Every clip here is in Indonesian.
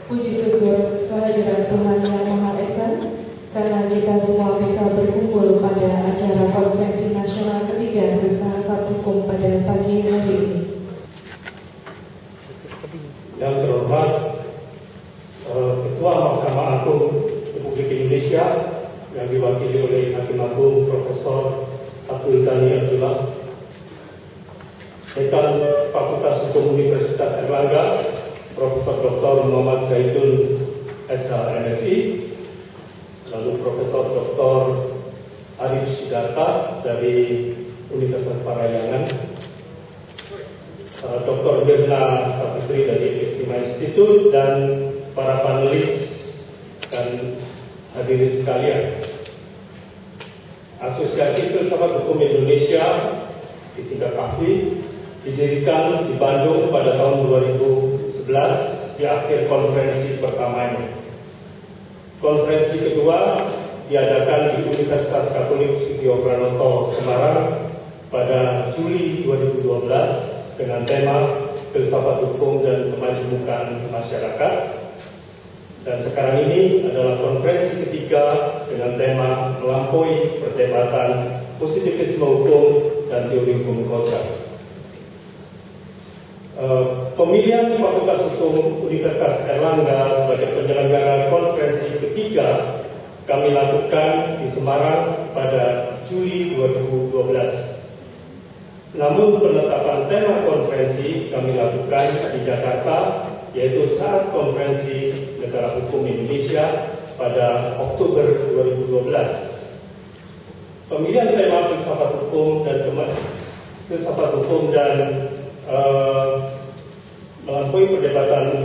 Puji syukur kehadiran Tuhan Yang Maha Esa, karena kita semua bisa berkumpul pada acara konferensi nasional ketiga Filsafat Hukum pada pagi hari ini. Yang terhormat Ketua Mahkamah Agung Republik Indonesia yang diwakili oleh Hakim Agung Profesor Abdul Ghani Abdullah, Dekan Fakultas Hukum Universitas Airlangga Profesor Dr. Muhammad Zaitun SH.MSI, lalu Profesor Dr. Arif Sidarta dari Universitas Parayangan, Dr. Mirna Saputri dari Istimewa Institute, dan para panelis dan hadirin sekalian. Asosiasi Filsafat Hukum Indonesia disingkat AFI didirikan di Bandung pada tahun 2011 di akhir konferensi pertamanya. Konferensi kedua diadakan di Universitas Katolik Sugio Pranoto Semarang pada Juli 2012 dengan tema Filsafat Hukum dan Kemajemukan Masyarakat. Dan sekarang ini adalah konferensi ketiga dengan tema Melampaui Perdebatan Positivisme Hukum dan Teori Hukum Kodrat. Pemilihan Fakultas Hukum Universitas Airlangga sebagai penyelenggara konferensi ketiga kami lakukan di Semarang pada Juli 2012. Namun penetapan tema konferensi kami lakukan di Jakarta, yaitu saat konferensi Negara Hukum Indonesia pada Oktober 2012. Pemilihan tema filsafat hukum dan melampaui perdebatan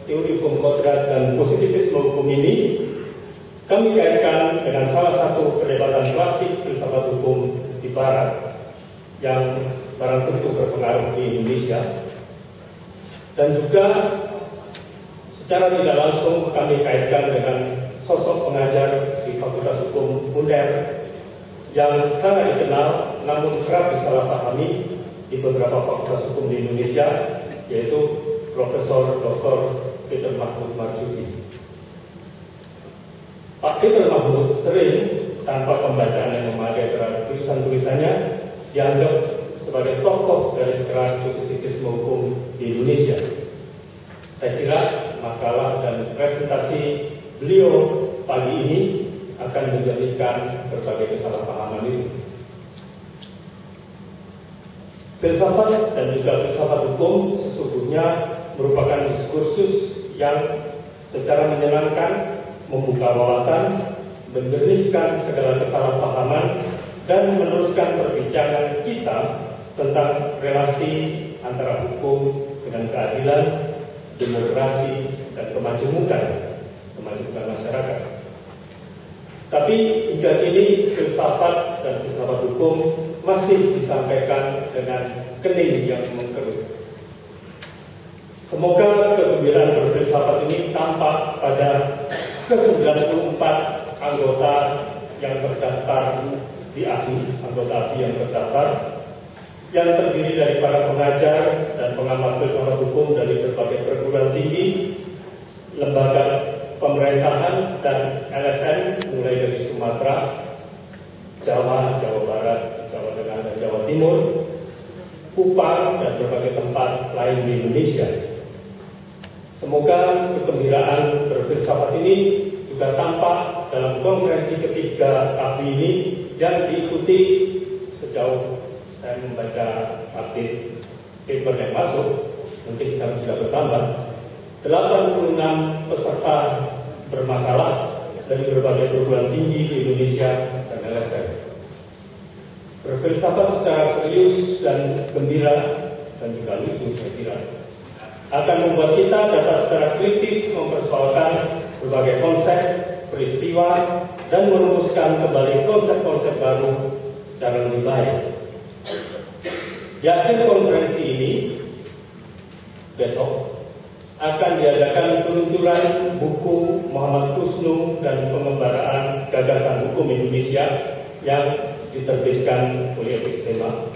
teori hukum kodrat dan positivisme hukum ini kami kaitkan dengan salah satu perdebatan klasik filsafat hukum di Barat yang barang tentu berpengaruh di Indonesia, dan juga secara tidak langsung kami kaitkan dengan sosok pengajar di Fakultas Hukum UNER yang sangat dikenal namun kerap disalahpahami di beberapa fakultas hukum di Indonesia, yaitu Profesor Dr. Peter Mahmud Marzuki. Pak Peter Mahmud sering tanpa pembacaan yang memadai terhadap tulisan-tulisannya dianggap sebagai tokoh garis keras positivisme hukum di Indonesia. Saya kira makalah dan presentasi beliau pagi ini akan menjadikan berbagai kesalahpahaman itu. Filsafat dan juga filsafat hukum sesungguhnya merupakan diskursus yang secara menyenangkan membuka wawasan, menjernihkan segala kesalahpahaman, dan meneruskan perbincangan kita tentang relasi antara hukum dengan keadilan, demokrasi, dan kemajemukan masyarakat. Tapi hingga kini filsafat dan filsafat hukum masih disampaikan dengan kening yang mengkerut. Semoga kegembiraan berfilsafat ini tampak pada ke-94 anggota yang terdaftar di AFI, anggota AFI yang terdaftar, yang terdiri dari para pengajar dan pengamat filsafat hukum dari berbagai perguruan tinggi, lembaga pemerintahan, dan LSM mulai dari Sumatera, Jawa, Jawa Barat, Jawa Tengah, dan Jawa Timur, Kupang, dan berbagai tempat lain di Indonesia. Semoga kegembiraan berfilsafat ini juga tampak dalam konferensi ketiga AFI ini yang diikuti sejauh saya membaca update paper yang masuk, mungkin sekarang sudah bertambah, 86 peserta bermakalah dari berbagai perguruan tinggi di Indonesia dan LSM. Berfilsafat secara serius dan gembira dan juga lucu, saya kira, akan membuat kita dapat secara kritis mempersoalkan berbagai konsep, peristiwa, dan merumuskan kembali konsep-konsep baru secara lebih baik. Di akhir konferensi ini, besok, akan diadakan peluncuran buku Muhammad Kusnum dan Pengembaraan Gagasan Hukum Indonesia yang diterbitkan oleh Istimewa.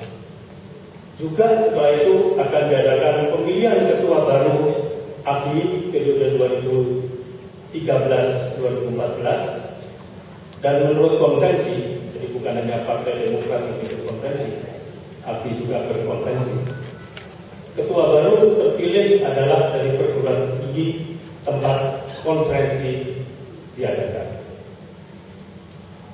Juga setelah itu akan diadakan pemilihan ketua baru AFI periode 2013-2014, dan menurut konvensi, jadi bukan hanya Partai Demokrat yang berkonvensi, AFI juga berkonvensi. Ketua baru terpilih adalah dari perguruan tinggi tempat konferensi diadakan.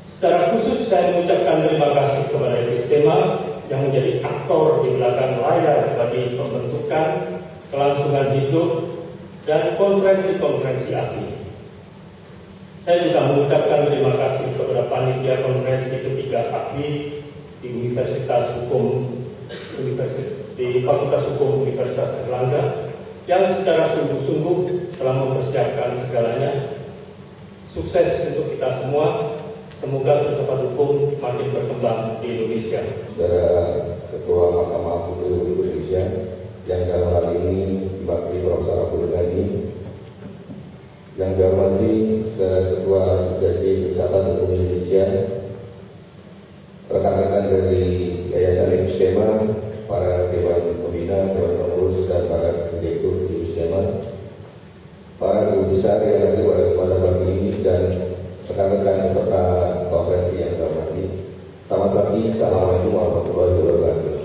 Secara khusus saya mengucapkan terima kasih kepada Epistema yang menjadi aktor di belakang layar bagi pembentukan, kelangsungan hidup, dan konferensi-konferensi AFI. Saya juga mengucapkan terima kasih kepada panitia konferensi ketiga AFI di Fakultas Hukum Universitas Erlangga yang secara sungguh-sungguh telah mempersiapkan segalanya. Sukses untuk kita semua. Semoga filsafat hukum makin berkembang di Indonesia. Saudara Ketua Mahkamah Agung Republik Indonesia yang dalam hal ini diwakili Profesor Abdul Ghani, yang saya hormati Saudara Ketua Asosiasi Filsafat Hukum Indonesia, rekan-rekan dari Yayasan Epistema, para Dewan Pembina, Dewan Pengurus, dan para direktur di Epistema, para guru besar yang hadir pada kesempatan pagi ini, dan rekan-rekan peserta konferensi yang saya hormati. Selamat pagi, Assalamualaikum warahmatullahi wabarakatuh.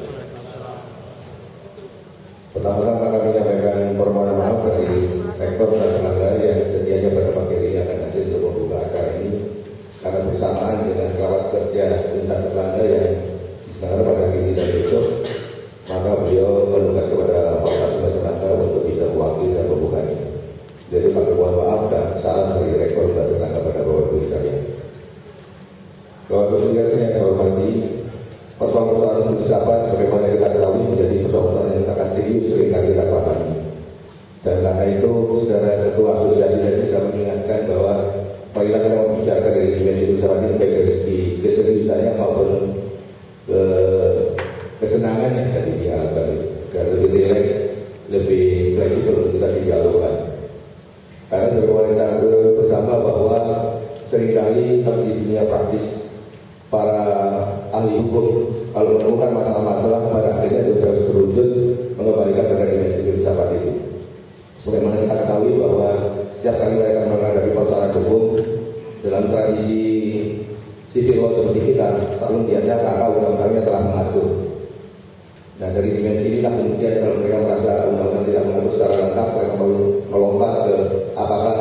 Pertama-tama kami menyampaikan permohonan maaf dari Rektor Erlangga yang sedianya pada pagi ini akan hadir untuk membuka acara ini, karena bersamaan dengan kawat kerja Universitas Erlangga yang diselenggarakan pada hari ini dan besok, maka beliau menugas kepada Fakultas Erlangga untuk bisa mewakili dan membukanya. Jadi kami mohon maaf dan salam dari Rektor Universitas Erlangga pada Bapak Ibu sekalian. Bapak Ibu sekalian yang saya hormati, persoalan-persoalan filsafat sebagaimana kita ketahui menjadi persoalan yang sangat serius seringkali kita pahami. Dan karena itu, Saudara Ketua Asosiasi tadi bisa mengingatkan bahwa marilah kita membicarakan dari dimensi filsafat ini baik dari segi keseriusannya maupun kesenangan yang tadi diharapkan, dan lebih rileks, lebih fleksibel untuk kita dialogkan. Karena kita bersama bahwa seringkali kalau di dunia praktis para ahli hukum kalau menemukan masalah-masalah pada akhirnya itu harus beruntut mengembalikan pada dimensi filsafat itu. Sebagaimana kita ketahui bahwa setiap kali mereka menghadapi persoalan hukum dalam tradisi civil law seperti kita, selalu melihatnya kakak undang-undangnya telah mengatur. Nah dari dimensi ini kemudian kalau mereka merasa undang-undang tidak mengatur secara lengkap, mereka mau melompat ke apakah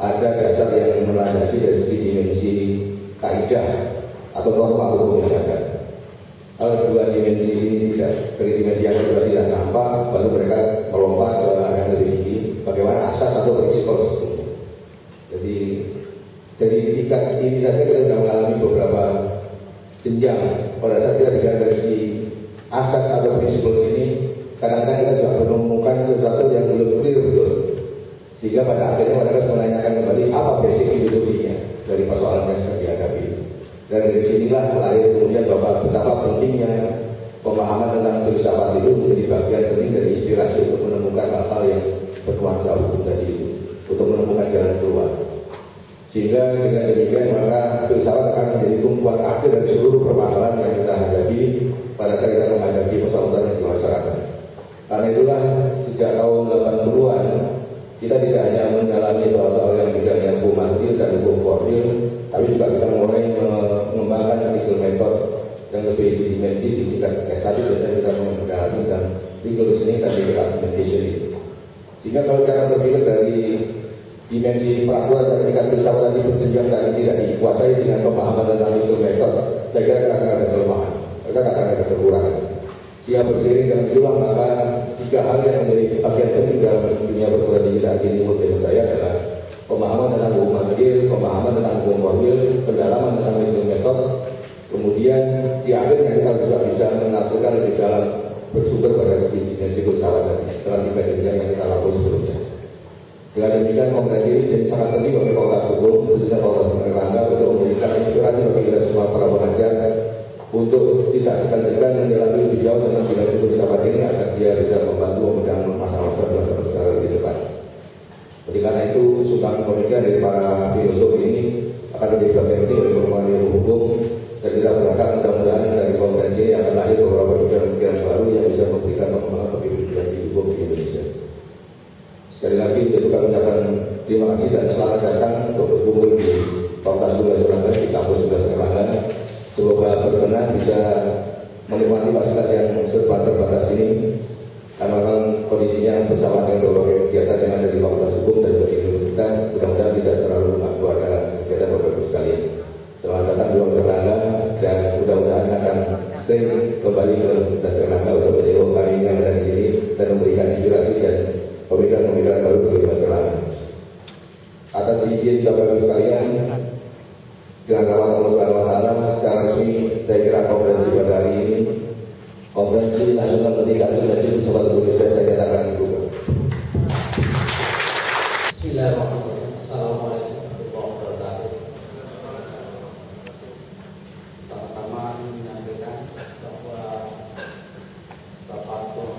ada dasar yang melandasi dari segi dimensi kaidah atau norma hukum yang ada. Kalau dua dimensi ini tidak, dari dimensi yang kedua tidak nampak, baru mereka melompat ke yang lebih tinggi, bagaimana asas atau prinsip hukum. Jadi dari tingkat ini saja kita sudah mengalami beberapa jenjang. Pada saat kita bicara dari segi asas atau prinsip ini, kadang-kadang kita juga menemukan sesuatu yang belum clear betul, sehingga pada akhirnya mereka harus menanyakan kembali apa basic filosofinya dari persoalan yang sedang dihadapi. Dan dari sinilah lahir kemudian bahwa betapa pentingnya pemahaman tentang filsafat itu menjadi bagian penting dari inspirasi untuk menemukan hal-hal yang bernuansa hukum tadi itu, untuk menemukan jalan keluar. Sehingga dengan demikian maka filsafat akan menjadi tumpuan akhir dari seluruh permasalahan yang kita hadapi pada saat kita menghadapi persoalan yang di masyarakat. Karena itulah sejak tahun 80-an kita tidak hanya mendalami soal-soal yang bidangnya hukum material dan hukum formil, tapi juga kita mulai mengembangkan legal method yang lebih dimensi di tingkat S1 dan kita mendalami dan legal reasoning dan legal argumentation itu. Sehingga kalau cara berpikir dari dimensi peraturan dan tingkat filsafat tadi berjenjang dan tidak dikuasai dengan pemahaman tentang legal method, saya kira akan ada kelemahan, akan ada kekurangan. Dia berseiring dengan itulah maka tiga hal yang menjadi bagian penting dalam dunia perguruan tinggi saat ini menurut saya adalah pemahaman tentang hukum material, pemahaman tentang hukum formil, pendalaman tentang legal method, kemudian di akhirnya kita juga bisa mengaturkan lebih dalam bersumber pada dimensi filsafat tadi setelah tiga jenjang yang kita lakukan sebelumnya. Dengan demikian konferensi ini jadi sangat penting bagi Fakultas Hukum, khususnya Fakultas Erlangga untuk memberikan inspirasi bagi kita semua para pengajar untuk tidak segan-segan menjalani lebih jauh dengan dimensi filsafat ini agar dia bisa membantu memecahkan masalah-masalah secara lebih depan. Jadi karena itu sumbangan pemikiran dari para filosof ini akan menjadi bagian penting dari perkembangan ilmu hukum, dan kita berharap mudah-mudahan dari konferensi ini akan lahir beberapa pemikiran-pemikiran baru yang bisa memberikan perkembangan bagi pendidikan hukum di Indonesia. Sekali lagi untuk kami ucapkan terima kasih dan selamat datang untuk berkumpul di Fakultas Budaya Erlangga di kampus Budaya Erlangga. Semoga berkenan bisa menikmati fasilitas yang serba terbatas ini, karena memang kondisinya bersama dengan berbagai kegiatan yang ada di Fakultas Hukum dan di Universitas. Mudah-mudahan tidak terlalu keluar dalam kegiatan Bapak Ibu sekalian. Selamat datang di Fakultas Erlangga dan mudah-mudahan akan sering kembali ke Fakultas Erlangga untuk menjenguk kami yang ada di sini dan memberikan inspirasi dan pemikiran-pemikiran baru bagi Fakultas Erlangga. Atas izin Bapak Ibu sekalian, dengan rahmat Allah Subhanahu wa taala, secara resmi saya kira konferensi pada hari ini, Konferensi Nasional Pendidikan Majelis Bersama Indonesia, saya nyatakan dibuka. Bismillahirrahmanirrahim. Assalamualaikum warahmatullahi wabarakatuh. Pertama menyampaikan bahwa Bapak Tuan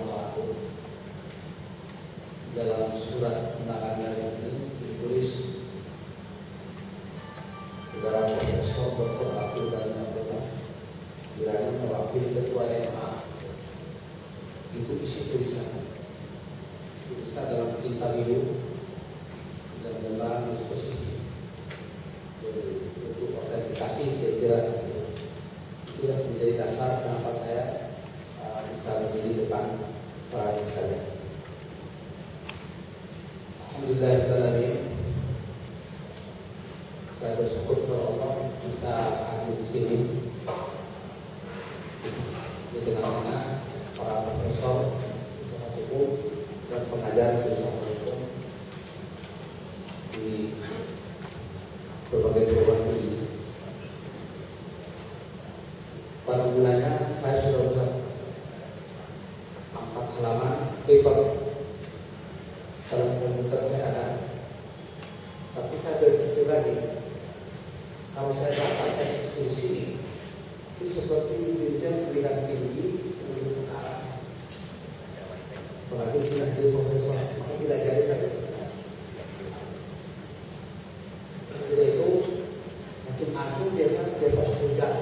dalam surat undangannya ini ditulis Saudara Profesor Dr. Abdul Ghani Abdullah kiranya mewakili Ketua MA. Itu isi tulisan dalam kitab itu dan dalam disposisi. Jadi untuk autentikasi saya kira itu yang menjadi dasar kenapa saya bisa berdiri depan para saya. Alhamdulillah, saya bersyukur kepada Allah bisa hadir di sini di tengah-tengah para profesor filsafat hukum dan pengajar filsafat hukum di berbagai program ini. Pada mulanya saya sudah bisa 4 halaman paper dalam komputer saya ada, tapi saya berpikir lagi, kalau saya dapat teks di sini, itu seperti dirjen pendidikan tinggi untuk arah. Apalagi sudah jadi profesor, maka tidak jadi saya. Jadi itu hakim agung biasa tugas.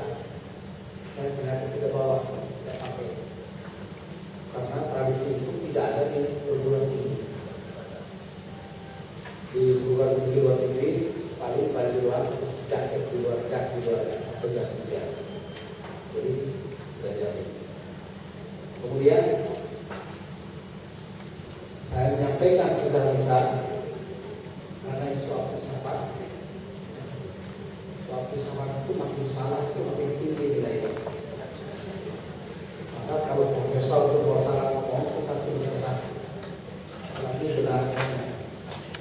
Saya sengaja tidak bawa, tidak pakai, karena tradisi itu tidak ada di perguruan tinggi. Di perguruan tinggi luar negeri paling di luar jaket di luar tugas dia. Jadi tidak jadi. Kemudian saya menyampaikan secara lisan karena soal filsafat itu makin salah itu makin tinggi nilainya. Maka kalau profesor itu buat salah ngomong itu satu benar, apalagi benar,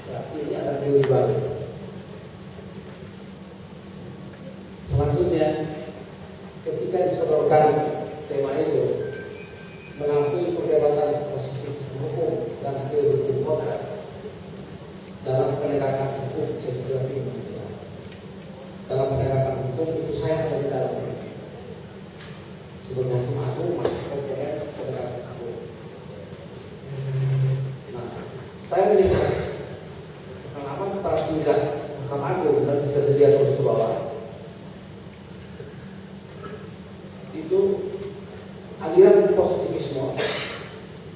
berarti ini ada nilai baru. Selanjutnya, ketika disodorkan tema itu melampaui perdebatan positif hukum dan teori kodrat dalam penegakan hukum, dalam penegakan hukum itu saya ada di dalamnya. Sebenarnya hakim agung masuk komponen penegakan hukum. Nah, saya melihat pengalaman para tingkat Mahkamah Agung dan bisa dilihat oleh ke bawah. Itu aliran positivisme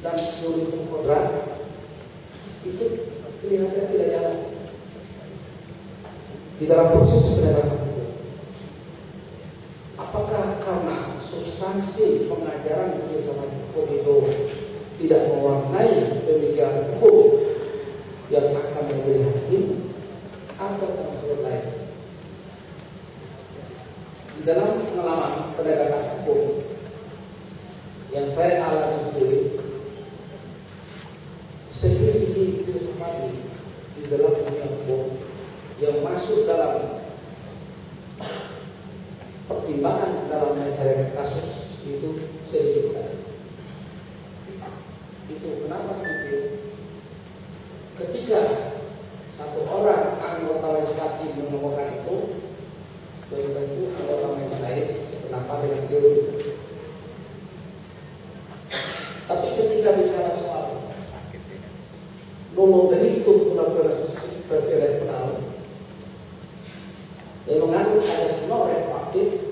dan teori kodrat itu kelihatan tidak jalan di dalam proses penegakan hukum. Apakah karena substansi pengajaran filsafat hukum itu tidak mewarnai pemikiran hukum yang akan menjadi hakim, atau maksud lain? Di dalam pengalaman penegakan hukum yang saya alami sendiri, segi-segi filsafat di dalam dunia hukum yang masuk dalam pertimbangan dalam mencari kasus itu sedikit sekali. Itu kenapa seperti itu? Ketika satu orang anggota legislatif menemukan itu, belum tentu anggota legislatif kenapa dengan teori. Tapi ketika bicara soal nomor delito berbeda penal yang mengandung ada semua retroaktif,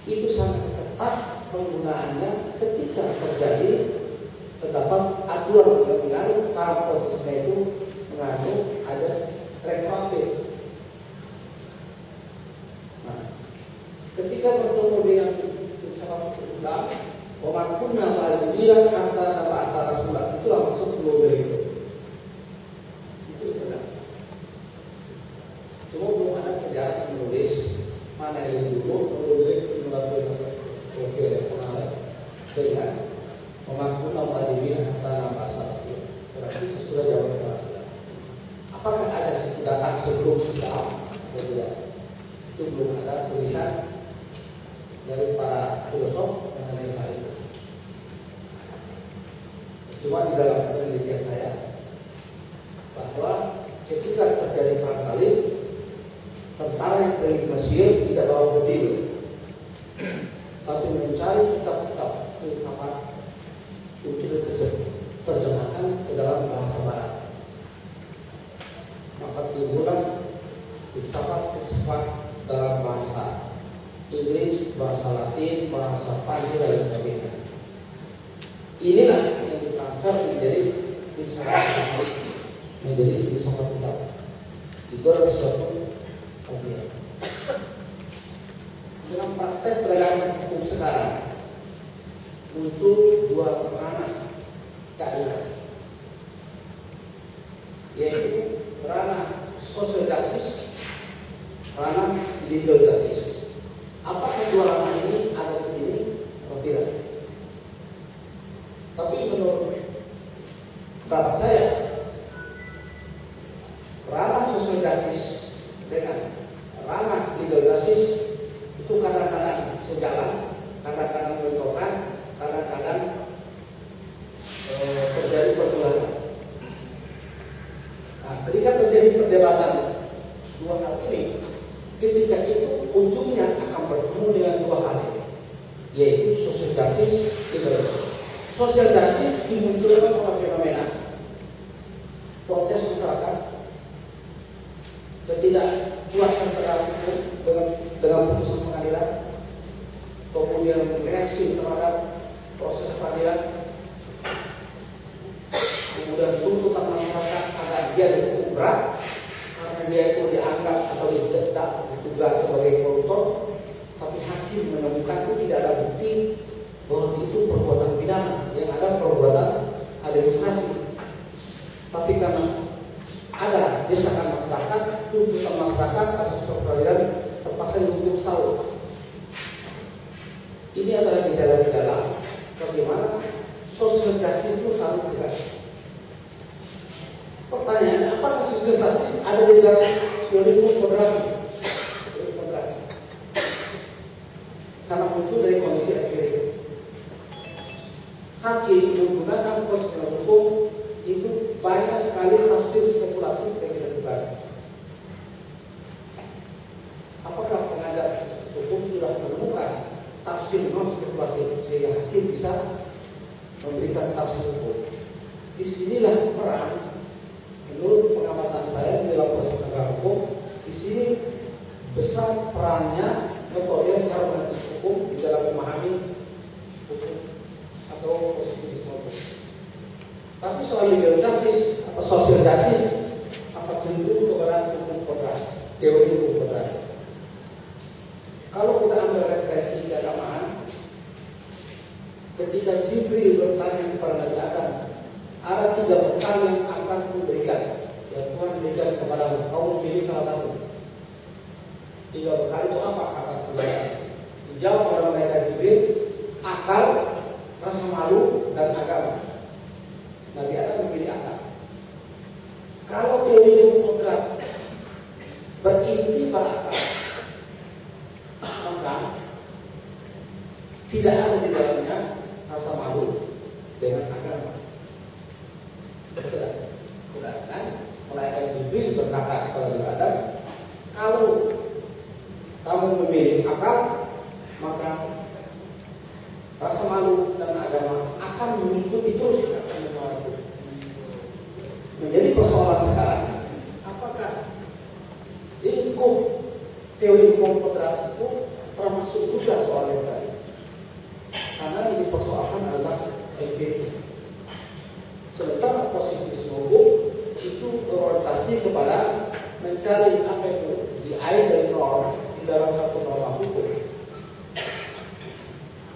itu sangat ketat penggunaannya ketika terjadi terdapat aturan yang mengandung para itu belum ada tulisan dari para filosof mengenai hal itu. Cuma di dalam penelitian saya bahwa ketika terjadi perang salib, tentara yang pergi ke Mesir tidak bawa berdiri, tapi mencari kitab-kitab filsafat untuk diterjemahkan ke dalam bahasa Barat. Maka timbullah filsafat dalam bahasa Inggris, bahasa Latin, bahasa Prancis dan sebagainya. Inilah yang ditransfer menjadi filsafat, menjadi filsafat kitab. Itu adalah suatu kajian. Dalam praktek penegakan hukum sekarang muncul dua ranah keadilan, yaitu ranah social justice, ranah legal justice. Apakah dua ranah ini ada di sini atau tidak? Tapi menurut pendapat saya, ranah social justice dengan ranah legal justice itu kadang-kadang sejalan, kadang-kadang berbentrokan, kadang-kadang terjadi pertulangan. Nah, ketika terjadi perdebatan dua hal ini, ketika itu ujungnya akan bertemu dengan dua hal ini, yaitu social justice, legal justice. Social justice dimunculkan oleh fenomena protes masyarakat, ketidakpuasan terhadap hukum dengan putusan pengadilan, kemudian reaksi terhadap proses peradilan, kemudian tuntutan masyarakat agar dia dihukum berat karena dia itu dianggap atau ditugas sebagai koruptor, tapi hakim menemukan itu tidak ada bukti bahwa itu perbuatan pidana, yang ada perbuatan administrasi. Tapi karena ada desakan masyarakat, tuntutan masyarakat, kasus peradilan terpaksa dihukum setahun. Ini adalah gejala-gejala bagaimana social justice itu harus dikasih. Pertanyaannya, apakah social justice ada di dalam teori hukum kodrat? Karena muncul dari kondisi empirik. Hakim menggunakan konstitusi hukum itu banyak sekali tafsir spekulatif yang dilakukan. Apakah pengajar hukum sudah menemukan tafsir non spekulatif sehingga hakim bisa memberikan tafsir hukum? Disinilah peran, menurut pengamatan saya di dalam proses penegakan hukum, di sini besar perannya metode harmonis hukum di dalam memahami hukum atau positivisme hukum. Tapi soal legal justice atau social justice akan cenderung kepada hukum kodrat, teori hukum kodrat. Kalau kita ambil referensi keagamaan, ketika Jibril bertanya kepada Nabi Adam, ada 3 bekal yang akan kuberikan, yang Tuhan berikan kepada kaum, pilih salah satu. 3 bekal itu apa? Kata Tuhan. Dijawab oleh malaikat Jibril, akal, rasa malu, dan agama. Nabi Adam memilih akal. Kalau teori hukum kodrat berinti pada akal, maka tidak ada di dalamnya rasa malu dengan agama. Sedangkan malaikat Jibril berkata kepada Nabi Adam, kalau kamu memilih akal, maka rasa malu dan agama akan mengikuti terus. Menjadi persoalan sekarang, apakah teori hukum kodrat itu termasuk juga soal yang tadi? Karena yang dipersoalkan adalah empirik. Sementara positivisme hukum itu berorientasi kepada mencari apa itu the ideal norm di dalam satu norma hukum.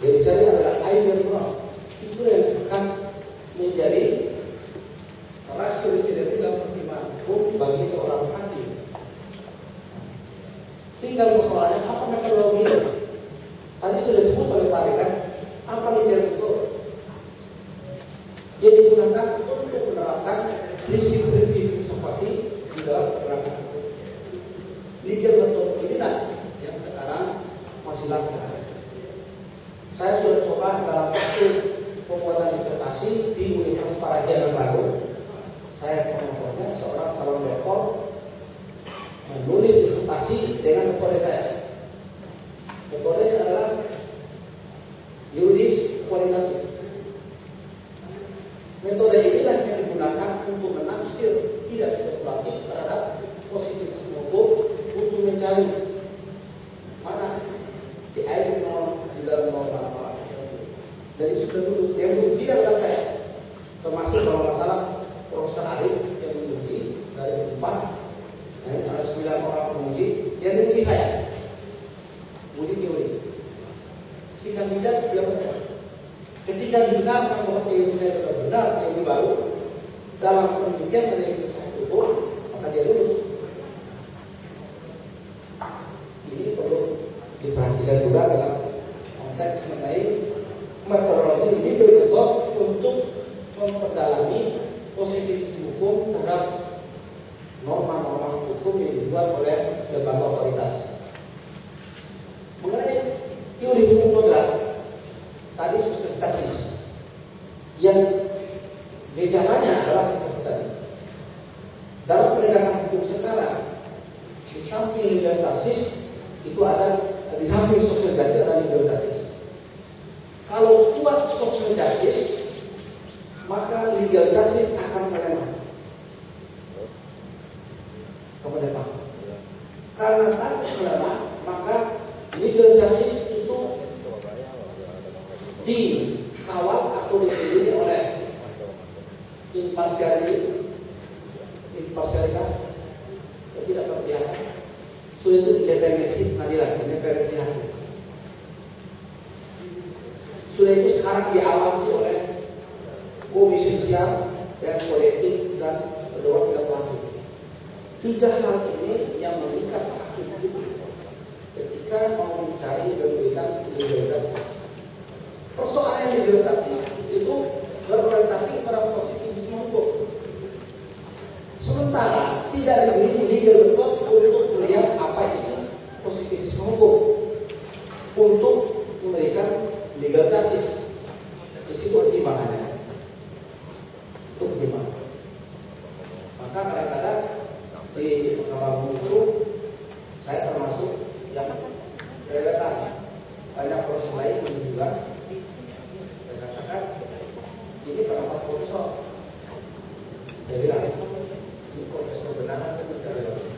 Yang dicari adalah ideal norm. Itu yang akan menjadi rasio residenti dalam pertimbangan hukum bagi seorang hakim. Tinggal persoalannya apa metodologi itu? Tadi sudah disebut oleh Pak Ari kan, apa legal itu? Yang digunakan untuk menerapkan prinsip-prinsip seperti di dalam penegakan hukum. Legal metode ini Profesor Arif yang menguji dari 4, ada 9 orang penguji yang menguji saya, menguji teori. Si kandidat dia benar. Ketika dibenarkan bahwa teori saya sudah benar, teori baru dalam penelitian dari filsafat hukum, maka dia lulus. Ini perlu diperhatikan juga dalam konteks mengenai metodologi legal method untuk memperdalami positivisme hukum terhadap norma-norma hukum yang dibuat oleh lembaga otoritas. Mengenai teori hukum kodrat, tadi sosialisasis yang gejalanya adalah seperti tadi. Dalam penegakan hukum sekarang, di samping legalitas itu ada, di samping sosialisasi ada legalitas. Kalau kuat sosialisasi, maka legalitas akan melemah. Kemudian karena takut melemah, maka legalitas itu dikawal atau dipilih oleh imparsialitas yang tidak berpihak. Sudah itu independensi pengadilan, independensi hakim. Sudah itu sekarang diawasi oleh komisi judisial dan kolektif dan berdoa tidak wajib. 3 hal ini yang mengikat hakim ketika mau mencari dan memberikan legalitas. Persoalan legalitas itu berorientasi pada positivisme hukum. Sementara tidak diberi legal method untuk melihat apa isi positivisme hukum untuk memberikan legalitas. Di situ pertimbangannya. Itu pertimbangan. Maka kadang-kadang di Mahkamah Agung itu saya termasuk yang relevan. Banyak proses lain juga. Saya katakan ini pendapat profesor. Saya bilang ini profesor benar atau tidak relevan.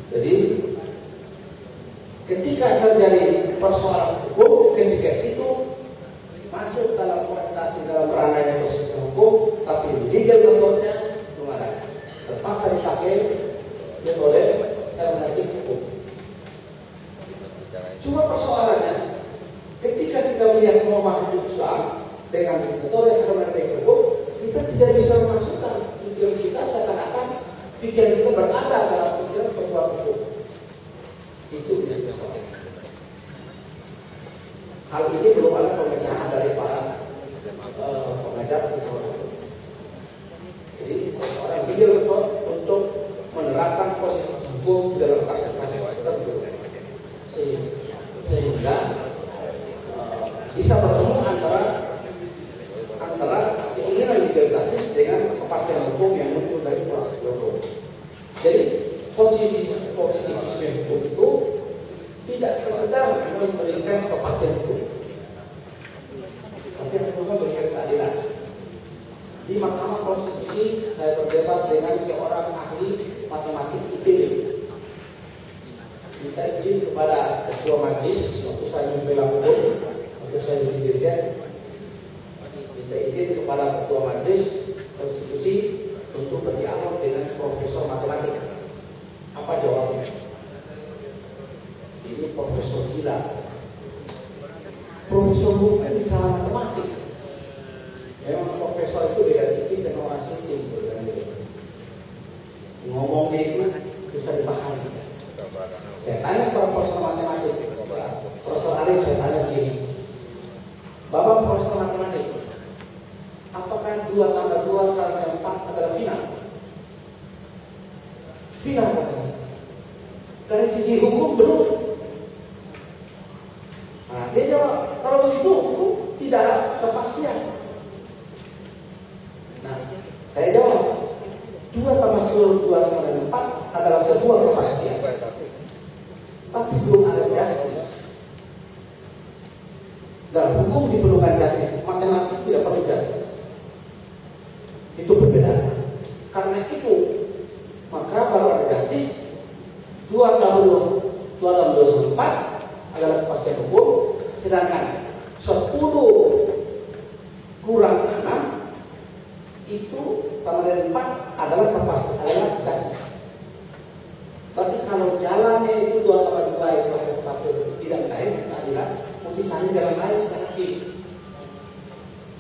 Jadi ketika terjadi persoalan hukum, ketika itu masuk dalam orientasi dalam ranahnya proses hukum, tapi legal metodenya belum ada. Terpaksa dipakai metode hermeneutik hukum. Cuma persoalannya, ketika kita melihat norma hukum Islam dengan metode hermeneutik hukum, kita tidak bisa memasukkan pikiran kita seakan-akan pikiran kita berada dalam pikiran perbuatan hukum. Itu hal ini belum ada pemecahan dari para pengajar filsafat hukum. Jadi orang legal method untuk menerapkan proses hukum dalam kasus-kasus tertentu sehingga bisa bertemu antara keinginan legalitas dengan kepastian hukum yang muncul dari proses hukum. Jadi positivisme hukum itu tidak sekedar memberikan kepastian hukum, tapi juga memberikan keadilan. Di Mahkamah Konstitusi saya berdebat dengan seorang ahli matematik ITB. Minta izin kepada ketua majelis waktu saya membela hukum, waktu saya di dirjen. Minta izin kepada ketua majelis konstitusi untuk berdialog dengan profesor matematik. Apa jawabnya? Ini profesor gila. Profesor hukum bicara matematik. Memang profesor itu beda tipis dengan orang sinting. Ngomongnya itu bisa dipahami. Saya tanya kepada profesor matematik, Profesor Arif, saya tanya begini, Bapak profesor matematik, apakah 2 tambah 2 sama 4 adalah final? Final katanya. Dari segi hukum belum. Nah, dia jawab, kalau begitu hukum tidak ada kepastian. Nah, saya jawab, 2 tambah 2 sama dengan 4 adalah sebuah kepastian. Tapi belum ada justice. Dalam hukum diperlukan justice, matematik tidak perlu justice. Itu berbeda. Karena itu, maka kalau ada justice, 2 tambah 2 4 adalah kepastian hukum, sedangkan 10 kurang 6 itu sama dengan 4 adalah kepastian, adalah justice. Tapi kalau jalannya itu 2 tambah 2 itu hanya kepastian tidak baik, keadilan, mungkin cari jalan lain lagi.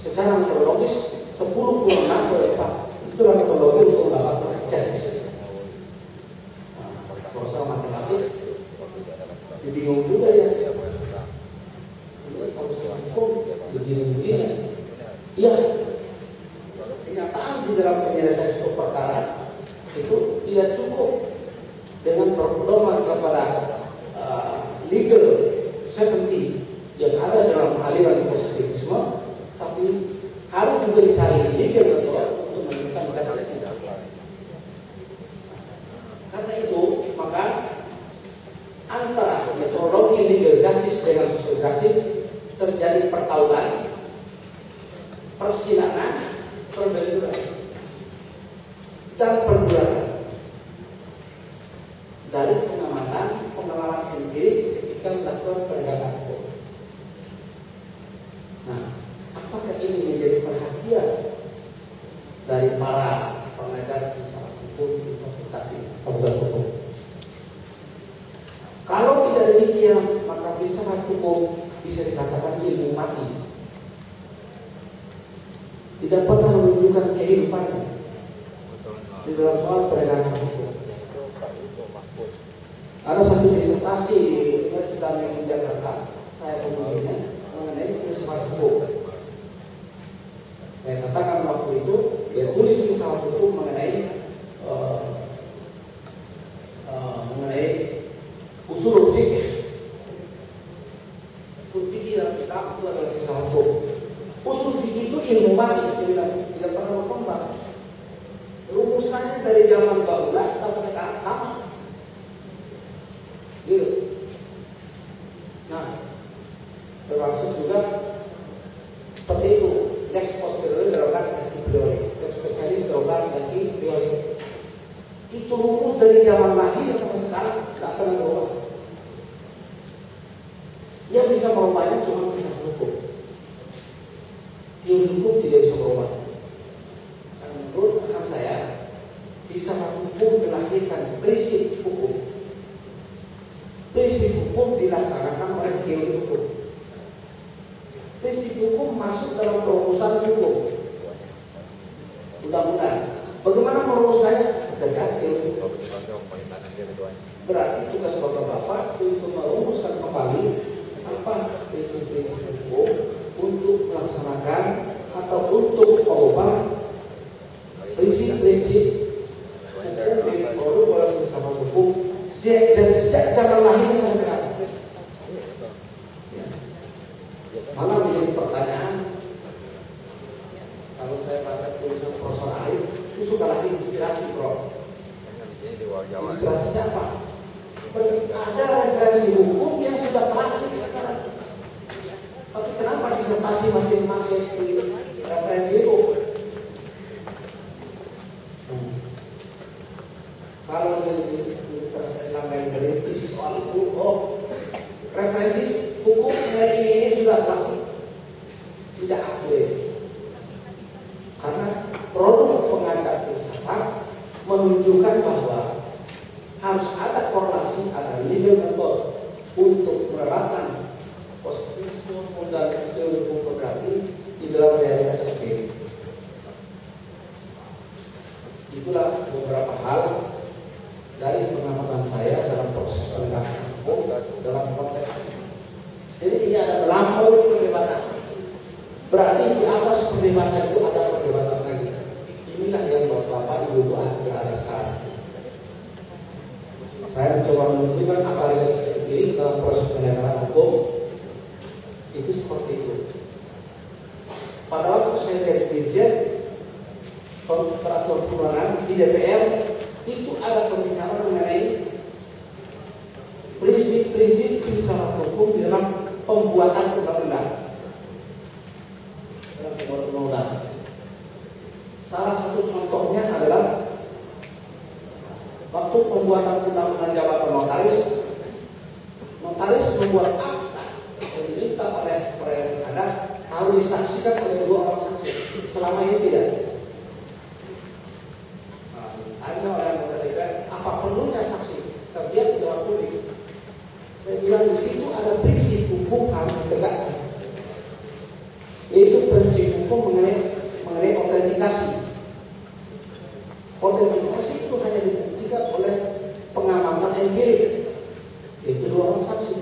Secara metodologis 10 kurang 6 boleh Pak. Itulah metodologi untuk mendapatkan justice. Kalau soal matematik, bingung juga ya. Kalau soal hukum, begini-begini. Iya. Kenyataan di dalam penyelesaian suatu perkara itu tidak cukup dengan berpedoman kepada legal certainty yang ada dalam aliran positivisme, tapi harus juga dicari legal method untuk menemukan justice. Karena itu maka antara metodologi legal justice dengan social justice terjadi pertautan, persilangan, perbenturan dan perbuatan dari pengalaman empirik ketika melakukan penegakan hukum. Nah, apakah ini menjadi perhatian dari para pengajar filsafat hukum di konsultasi fakultas hukum? Kalau tidak demikian, maka filsafat hukum bisa dikatakan ilmu mati. Tidak pernah menunjukkan kehidupannya di dalam soal penegakan hukum. Ada satu disertasi di Universitas yang Jakarta, saya kemudiannya mengenai filsafat hukum. Saya katakan waktu itu, dia tulis filsafat hukum mengenai usul fikih. Usul fikih dalam kitab itu adalah filsafat hukum. Usul fikih itu ilmu mati, tidak pernah berkembang. Rumusannya dari zaman bahula sampai sekarang sama. Gitu. Nah, termasuk juga seperti itu. Lex posteriori derogat anti priori, lex specialis derogat anti priori. Itu rumus dari zaman lahir sampai sekarang tidak pernah berubah. Dia bisa merubahnya cuma bisa hukum. Ilmu hukum tidak bisa berubah. Karena menurut paham saya, bisa hukum melahirkan prinsip hukum. Prinsip hukum dilaksanakan oleh teori hukum. Prinsip hukum masuk dalam perumusan hukum. Undang-undang. Bagaimana merumuskannya? Dengan teori hukum. Berarti tugas Bapak-Bapak untuk merumuskan kembali apa prinsip-prinsip hukum untuk melaksanakan atau untuk mengubah prinsip-prinsip hukum yang diperoleh oleh filsafat hukum sejak zaman lahir sampai sekarang. Malah menjadi pertanyaan, kalau saya baca tulisan Profesor Arif, itu suka lagi inspirasi, Prof. Inspirasinya apa? Ada referensi hukum yang sudah klasik sekarang. Tapi kenapa disertasi masih memakai referensi itu? Kalau saya dari soal itu, referensi hukum hari ini sudah klasik, tidak aktual. Karena produk pengadaan filsafat menunjukkan bahwa harus ada korelasi, ada legal method untuk menerapkan positivisme dan teori hukum fotografi di dalam realitas empirik. Itulah beberapa hal dari pengamatan saya dalam proses penegakan hukum dalam konteks ini. Jadi ini ada melampaui perdebatan. Berarti di atas perdebatan itu ada perdebatan lagi. Inilah yang Bapak Ibu berada sekarang. Saya mencoba menunjukkan apa yang saya pilih dalam proses penegakan hukum itu seperti itu. Pada waktu saya jadi dirjen peraturan perundangan di DPR, itu ada pembicaraan mengenai prinsip-prinsip filsafat hukum di dalam pembuatan undang-undang. Salah satu contohnya adalah waktu pembuatan undang-undang jabatan notaris membuat akta yang diminta oleh pengadaan harus disaksikan oleh 2 orang saksi. Selama ini tidak. Otentikasi itu hanya dibuktikan oleh pengamatan empirik, itu 2 orang saksi.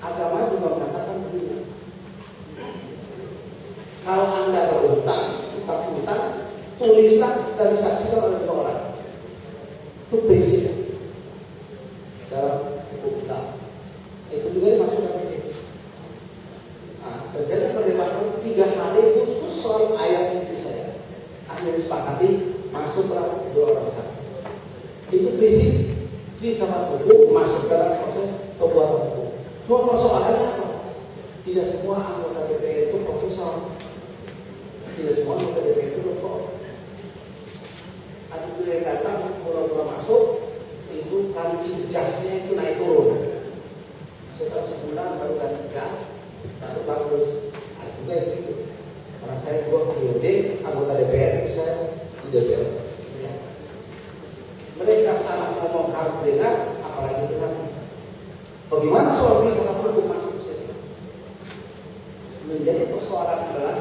Agama juga mengatakan begitu. Kalau Anda berutang, tulislah dan disaksikan oleh 2 orang. Itu prinsip dalam hukum Islam. Itu juga dimaksudkan prinsip. Nah, terjadi perdebatan 3 hari khusus soal ayat itu saya. Akhirnya sepakati masuklah 2 orang saksi. Itu prinsip di sama hukum masuk dalam proses pembuatan hukum. Cuma persoalannya apa? Tidak semua anggota DPR itu profesor. Tidak semua anggota DPR itu doktor. Ada juga yang datang mula-mula masuk itu kancing jasnya itu naik turun. Setelah sebulan baru ganti jas, baru bagus. Ada juga yang begitu. Karena saya 2 periode anggota DPR itu saya di DPR. Ya. Mereka salah ngomong harus dengar, apalagi dengar. Bagaimana soal bisa hukum masuk ke sini? Menjadi persoalan adalah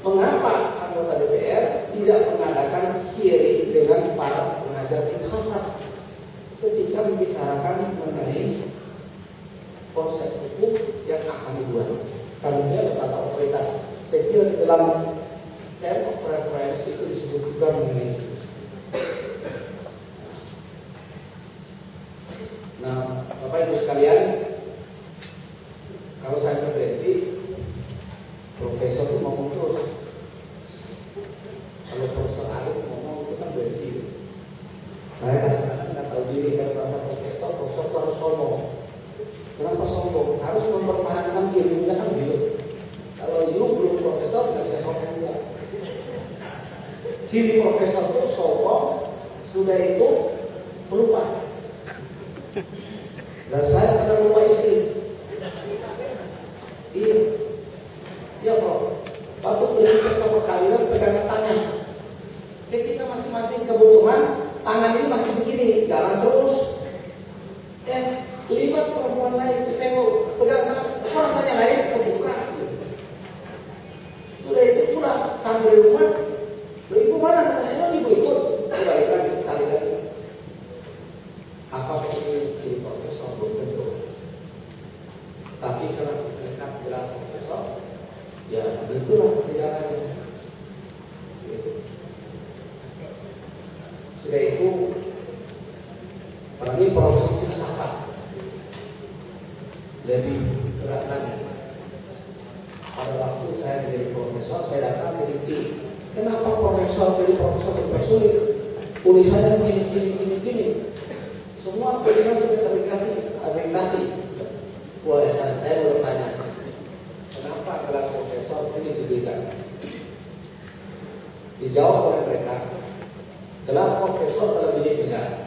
mengapa anggota DPR tidak mengadakan hearing dengan para pengajar filsafat ketika membicarakan mengenai konsep hukum yang akan dibuat. Karena dia lembaga otoritas. Saya kira di dalam term of reference itu disebut juga mengenai. Nah, Bapak Ibu sekalian, kalau saya berhenti, profesor itu ngomong terus. Kalau profesor Arif ngomong itu kan berhenti. Saya kadang-kadang nggak tahu diri kalau merasa profesor itu harus sombong. Kenapa sombong? Harus mempertahankan ilmunya kan gitu. Kalau you belum profesor nggak bisa sombong juga. Ciri profesor itu sombong, sudah itu melupa. Dan saya pernah lupa istri. Iya bro. Waktu beli pesta perkawinan pegangan tangan. Ketika masing-masing kebutuhan, tangan ini masih begini, jalan terus. Lihat perempuan lain, saya mau pegang tangan, rasanya lain, kebuka. Sudah itu pulang sampai rumah. Ibu mana? Saya ibu ikut. Kembali lagi sekali lagi. Apa itu jadi profesor belum tentu. Tapi kalau mereka bilang profesor, ya begitulah perjalanannya. Sudah itu, apalagi profesor filsafat lebih berat lagi. Pada waktu saya menjadi profesor, saya datang ke DIPTI. Kenapa profesor jadi profesor bersulit? Tulisannya begini. Semua tulisan sudah terindikasi. Boleh saya bertanya, kenapa gelar profesor ini diberikan? Dijawab oleh mereka, gelar profesor dalam diri negara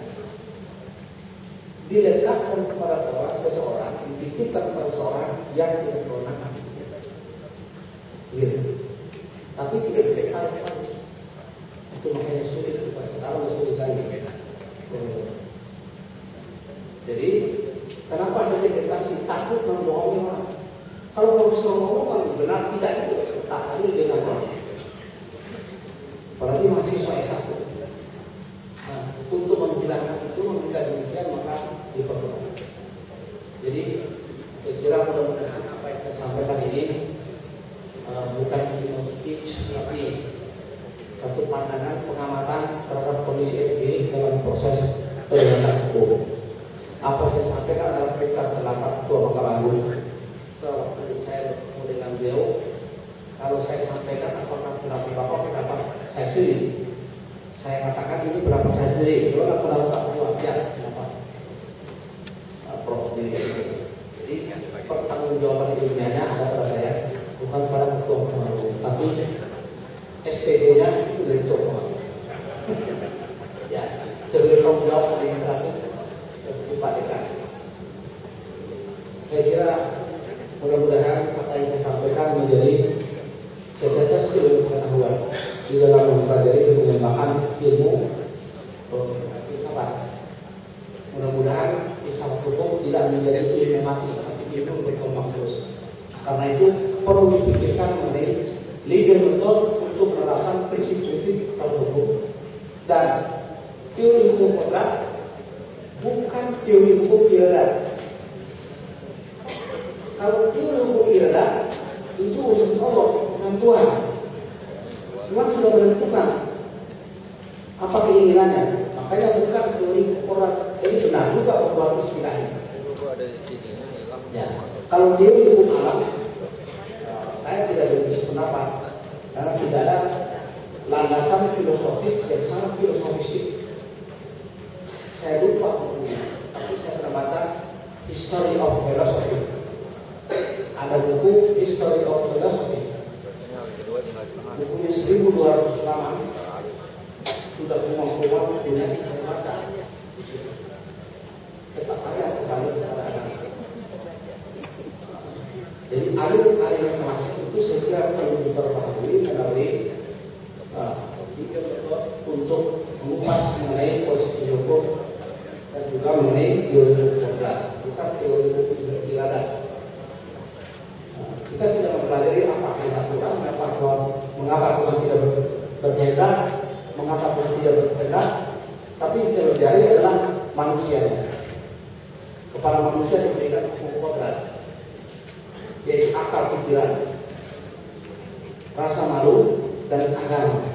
diletakkan kepada seseorang, dititipkan kepada seseorang yang tidak kewenangan. Tapi tidak bisa ditaruh. Itu makanya sulit bukan sekarang sulit lagi. Jadi kenapa ada dikasih takut membohongi orang? Kalau profesor ngomong benar tidak itu tak ada dengan orang. Apalagi mahasiswa S1. Nah, untuk menghilangkan itu menghilangkan demikian maka diperlukan. Jadi saya kira mudah-mudahan apa yang saya sampaikan ini bukan hanya speech tapi satu pandangan pengamatan terhadap kondisi ini dalam proses penegakan hukum. Apa saya sampaikan dalam perintah terlambat Ketua Mahkamah Agung. Waktu saya bertemu dengan beliau, kalau saya sampaikan apakah pendapat Bapak pendapat saya sendiri. Saya katakan ini pendapat saya sendiri. Kalau pendapat beliau ya pendapat Prof sendiri. Jadi pertanggungjawaban ilmiahnya ada pada saya, bukan pada Ketua Mahkamah Agung, tapi SPG-nya itu dari Ketua Mahkamah Agung. Ya, sebelum tanggung jawab administratif Pak Dekan. Saya kira mudah-mudahan apa yang saya sampaikan menjadi setetes ilmu pengetahuan di dalam mempelajari dan mengembangkan ilmu filsafat. Mudah-mudahan filsafat hukum tidak menjadi ilmu mati, tapi ilmu berkembang terus. Karena itu perlu dipikirkan mengenai legal method untuk menerapkan prinsip-prinsip hukum dan teori hukum kodrat bukan teori hukum iradat. Kalau teori hukum iradat itu urusan Allah, bukan Tuhan. Tuhan sudah menentukan apa keinginannya. Makanya bukan teori hukum kodrat. Jadi benar juga bahwa istilahnya. Ya, kalau teori hukum alam, saya tidak bisa pendapat karena tidak ada landasan filosofis yang sangat filosofis. Saya lupa bukunya, tapi saya pernah baca History of Philosophy. Ada buku History of Philosophy. Bukunya 1200 lama. Sudah kumam-kumam bukunya saya baca. Tetap aja kembali kepada anak. Jadi aliran klasik itu saya kira perlu diperbaharui melalui untuk mengupas mengenai posisi hukum dan juga mengenai teori hukum kodrat, bukan teori hukum iradat. Kita tidak mempelajari apa kehendak Tuhan, mengapa Tuhan tidak berkehendak, mengapa Tuhan tidak berkehendak, tapi yang kita pelajari adalah manusianya. Kepada manusia diberikan hukum kodrat, yaitu akal pikiran, rasa malu, dan agama.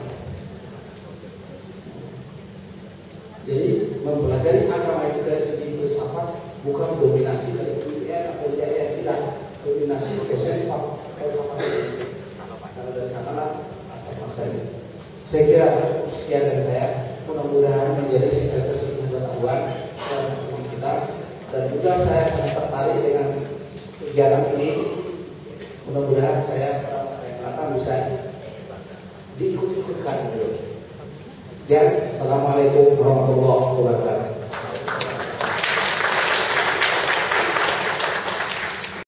Jadi mempelajari agama itu dari segi filsafat bukan dominasi dari UIN atau IAIN, tidak dominasi dosen filsafat itu. Kalau dari sanalah asal saja. Saya kira sekian dari saya. Mudah-mudahan menjadi sekaligus pengetahuan dan kita. Dan juga saya sangat tertarik dengan kegiatan ini. Mudah-mudahan saya akan bisa diikut-ikutkan dulu. Ya, assalamualaikum warahmatullahi wabarakatuh.